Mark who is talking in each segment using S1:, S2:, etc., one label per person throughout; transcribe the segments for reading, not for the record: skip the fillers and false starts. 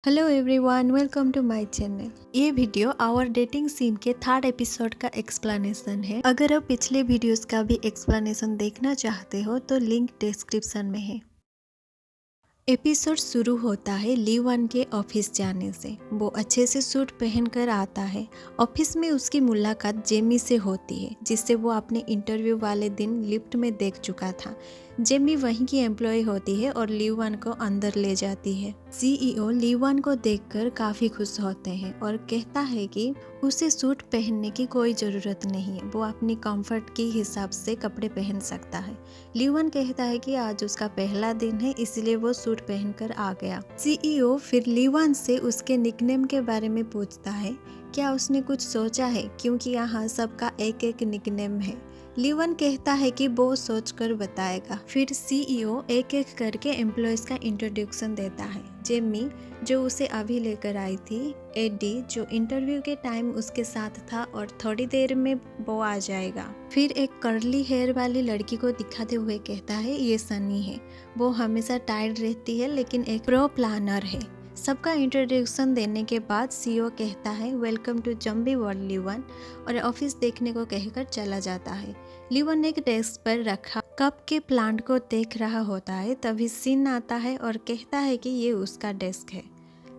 S1: Hello everyone, welcome to my channel. ये video our dating scene के third episode का explanation है। अगर आप पिछले वीडियोस का भी एक्सप्लेनेशन देखना चाहते हो तो लिंक डिस्क्रिप्शन में है। एपिसोड शुरू होता है ली वन के ऑफिस जाने से। वो अच्छे से सूट पहनकर आता है। ऑफिस में उसकी मुलाकात जेमी से होती है, जिससे वो अपने इंटरव्यू वाले दिन लिफ्ट में देख चुका था। जेमी वहीं की एम्प्लॉय होती है और ली वन को अंदर ले जाती है। सीईओ ली वन को देखकर काफी खुश होते हैं और कहता है कि उसे सूट पहनने की कोई जरूरत नहीं है, वो अपनी कंफर्ट के हिसाब से कपड़े पहन सकता है। ली वन कहता है कि आज उसका पहला दिन है, इसलिए वो सूट पहनकर आ गया। सीईओ फिर ली वन से उसके निकनेम के बारे में पूछता है, क्या उसने कुछ सोचा है, क्योंकि यहाँ सबका एक एक निकनेम है। ली वन कहता है कि वो सोचकर बताएगा। फिर सीईओ एक एक करके एम्प्लॉयज का इंट्रोडक्शन देता है। जेमी, जो उसे अभी लेकर आई थी, एडी, जो इंटरव्यू के टाइम उसके साथ था और थोड़ी देर में वो आ जाएगा। फिर एक कर्ली हेयर वाली लड़की को दिखाते हुए कहता है, ये सनी है, वो हमेशा टायर्ड रहती है लेकिन एक प्रो प्लानर है। सबका इंट्रोडक्शन देने के बाद सीईओ कहता है, welcome to zombie world Lee one, और ऑफिस देखने को कहकर चला जाता है। ली वन एक डेस्क पर रखा कप के प्लांट को देख रहा होता है। तभी सिन आता है और कहता है कि ये उसका डेस्क है।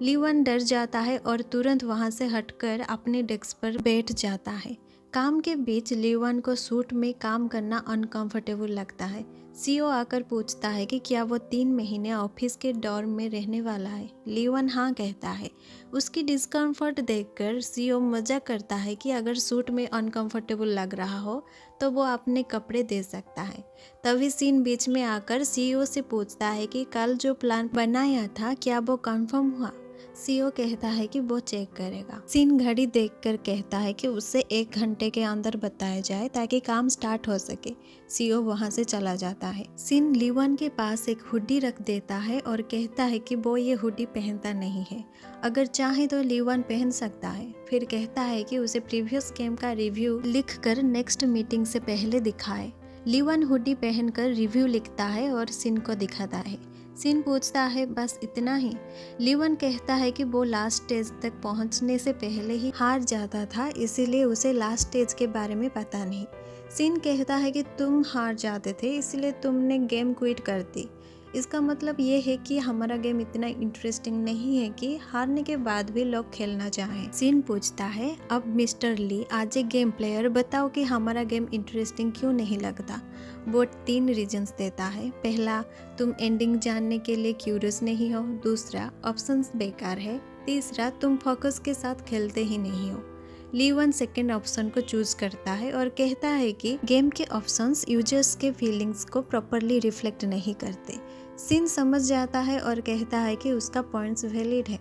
S1: ली वन डर जाता है और तुरंत वहां से हटकर अपने डेस्क पर बैठ जाता है। काम के बीच ली वन को सूट में काम करना अनकंफर्टेबल लगता है। सीईओ आकर पूछता है कि क्या वो 3 महीने ऑफिस के डॉर्म में रहने वाला है। ली वन हाँ कहता है। उसकी डिस्कम्फर्ट देखकर सीईओ मजाक करता है कि अगर सूट में अनकंफर्टेबल लग रहा हो तो वो अपने कपड़े दे सकता है। तभी सीन बीच में आकर सीईओ से पूछता है कि कल जो प्लान बनाया था क्या वो कंफर्म हुआ। सीईओ कहता है कि वो चेक करेगा। सीन घड़ी देखकर कहता है कि उसे 1 घंटे के अंदर बताया जाए ताकि काम स्टार्ट हो सके। सीईओ वहां से चला जाता है। सीन ली वन के पास एक हुडी रख देता है और कहता है कि वो ये हुडी पहनता नहीं है, अगर चाहे तो ली वन पहन सकता है। फिर कहता है कि उसे प्रीवियस गेम का रिव्यू लिखकर नेक्स्ट मीटिंग से पहले दिखाए। ली वन हुडी पहनकर रिव्यू लिखता है और सिन को दिखाता है। सिन पूछता है, बस इतना ही? ली वन कहता है कि वो लास्ट स्टेज तक पहुंचने से पहले ही हार जाता था, इसीलिए उसे लास्ट स्टेज के बारे में पता नहीं। सिन कहता है कि तुम हार जाते थे इसलिए तुमने गेम क्विट कर दी। इसका मतलब ये है कि हमारा गेम इतना इंटरेस्टिंग नहीं है कि हारने के बाद भी लोग खेलना चाहें। सिन पूछता है, अब मिस्टर ली, आज एक गेम प्लेयर, बताओ कि हमारा गेम इंटरेस्टिंग क्यों नहीं लगता। वो 3 रीजंस देता है। पहला, तुम एंडिंग जानने के लिए क्यूरियस नहीं हो। दूसरा, ऑप्शंस बेकार है। तीसरा, तुम फोकस के साथ खेलते ही नहीं हो। ली वन सेकेंड ऑप्शन को चूज करता है और कहता है कि गेम के ऑप्शंस यूजर्स के फीलिंग्स को प्रॉपरली रिफ्लेक्ट नहीं करते। सिन समझ जाता है और कहता है कि उसका पॉइंट्स वैलिड है।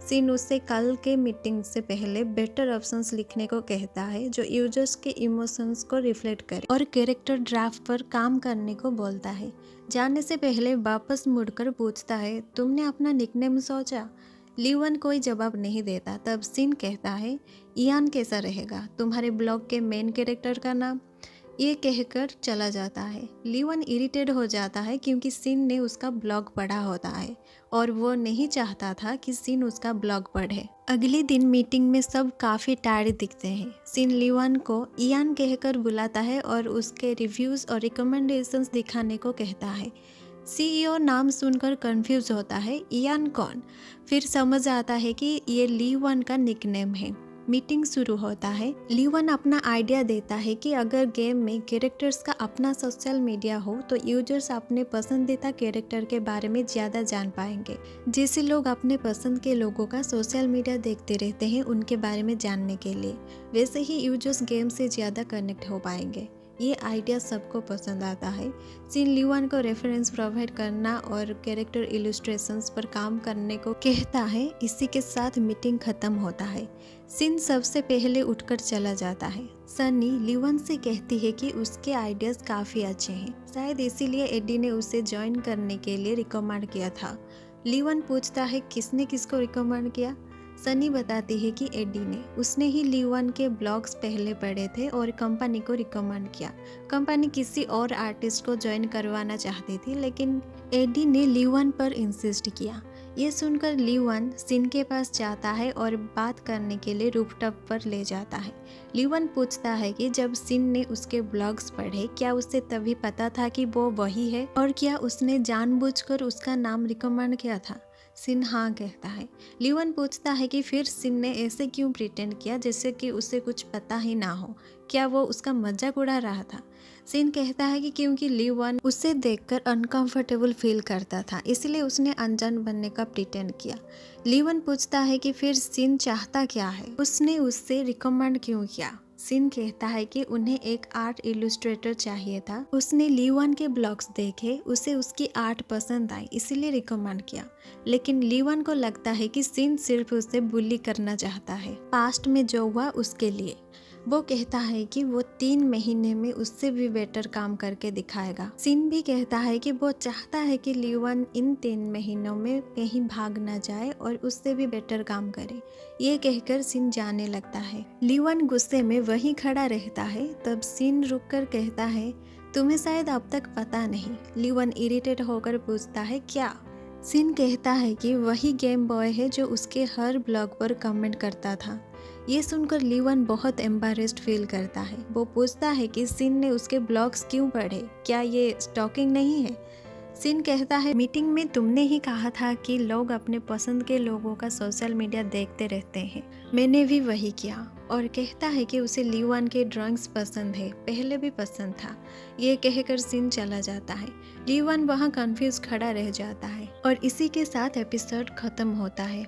S1: सिन उससे कल के मीटिंग से पहले बेटर ऑप्शंस लिखने को कहता है जो यूजर्स के इमोशंस को रिफ्लेक्ट करे, और कैरेक्टर ड्राफ्ट पर काम करने को बोलता है। जाने से पहले वापस मुड़कर पूछता है, तुमने अपना निकनेम सोचा? ली वन कोई जवाब नहीं देता। तब सिन कहता है, इयान कैसा रहेगा, तुम्हारे ब्लॉग के मेन कैरेक्टर का नाम? ये कहकर चला जाता है। ली वन इरिटेट हो जाता है क्योंकि सिन ने उसका ब्लॉग पढ़ा होता है और वो नहीं चाहता था कि सिन उसका ब्लॉग पढ़े। अगले दिन मीटिंग में सब काफ़ी टायर्ड दिखते हैं। सिन ली वन को इयान कहकर बुलाता है और उसके रिव्यूज़ और रिकमेंडेशंस दिखाने को कहता है। सीईओ नाम सुनकर कंफ्यूज होता है, इयान कौन? फिर समझ आता है कि ये ली वन का निकनेम है। मीटिंग शुरू होता है। ली वन अपना आइडिया देता है कि अगर गेम में कैरेक्टर्स का अपना सोशल मीडिया हो तो यूजर्स अपने पसंदीदा कैरेक्टर के बारे में ज़्यादा जान पाएंगे। जैसे लोग अपने पसंद के लोगों का सोशल मीडिया देखते रहते हैं उनके बारे में जानने के लिए, वैसे ही यूजर्स गेम से ज़्यादा कनेक्ट हो पाएंगे। ये आइडिया सबको पसंद आता है। सिन ली वन को रेफरेंस प्रोवाइड करना और कैरेक्टर इलस्ट्रेशंस पर काम करने को कहता है। इसी के साथ मीटिंग खत्म होता है। सिन सबसे पहले उठकर चला जाता है। सनी ली वन से कहती है कि उसके आइडियाज काफ़ी अच्छे हैं, शायद इसीलिए एडी ने उसे ज्वाइन करने के लिए रिकमेंड किया था। ली वन पूछता है, किसने किसको रिकमेंड किया? सनी बताती है कि एडी ने, उसने ही ली वन के ब्लॉग्स पहले पढ़े थे और कंपनी को रिकमेंड किया। कंपनी किसी और आर्टिस्ट को ज्वाइन करवाना चाहती थी लेकिन एडी ने ली वन पर इंसिस्ट किया। ये सुनकर लीवन सिन के पास जाता है और बात करने के लिए रूफटॉप पर ले जाता है। लीवन पूछता है कि जब सिन ने उसके ब्लॉग्स पढ़े क्या उसे तभी पता था कि वो वही है और क्या उसने जानबूझकर उसका नाम रिकमेंड किया था। सिन हाँ कहता है। लीवन पूछता है कि फिर सिन ने ऐसे क्यों प्रिटेंड किया जैसे कि उसे कुछ पता ही ना हो, क्या वो उसका मजाक उड़ा रहा था। सिन कहता है कि क्योंकि लीवन उसे देखकर अनकंफर्टेबल फील करता था इसलिए उसने अनजान बनने का प्रिटेंड किया। लीवन पूछता है कि फिर सिन चाहता क्या है, उसने उससे रिकमेंड क्यों किया। सिन कहता है कि उन्हें एक आर्ट इलस्ट्रेटर चाहिए था, उसने लीवन के ब्लॉग्स देखे, उसे उसकी आर्ट पसंद आई इसीलिए रिकमेंड किया। लेकिन लीवन को लगता है कि सिन सिर्फ उसे बुली करना चाहता है पास्ट में जो हुआ उसके लिए। वो कहता है कि वो 3 महीने में उससे भी बेटर काम करके दिखाएगा। सिन भी कहता है कि वो चाहता है कि लीवन इन 3 महीनों में कहीं भाग ना जाए और उससे भी बेटर काम करे। ये कहकर सिन जाने लगता है। लीवन गुस्से में वहीं खड़ा रहता है। तब सिन रुककर कहता है, तुम्हें शायद अब तक पता नहीं। लीवन इरिटेट होकर पूछता है क्या। सिन कहता है कि वही गेम बॉय है जो उसके हर ब्लॉग पर कमेंट करता था। ये सुनकर लीवन बहुत एम्बैरेस्ड फील करता है। वो पूछता है कि सिन ने उसके ब्लॉग्स क्यों पढ़े, क्या ये स्टॉकिंग नहीं है। सिन कहता है, मीटिंग में तुमने ही कहा था कि लोग अपने पसंद के लोगों का सोशल मीडिया देखते रहते हैं, मैंने भी वही किया। और कहता है कि उसे लीवन के ड्राइंग्स पसंद है, पहले भी पसंद था। ये कहकर सिन चला जाता है। लीवन वहाँ कंफ्यूज खड़ा रह जाता है और इसी के साथ एपिसोड खत्म होता है।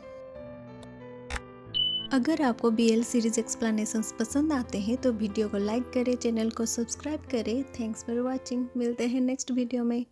S1: अगर आपको BL सीरीज एक्सप्लेनेशंस पसंद आते हैं तो वीडियो को लाइक करें, चैनल को सब्सक्राइब करें। Thanks for watching. मिलते हैं नेक्स्ट वीडियो में।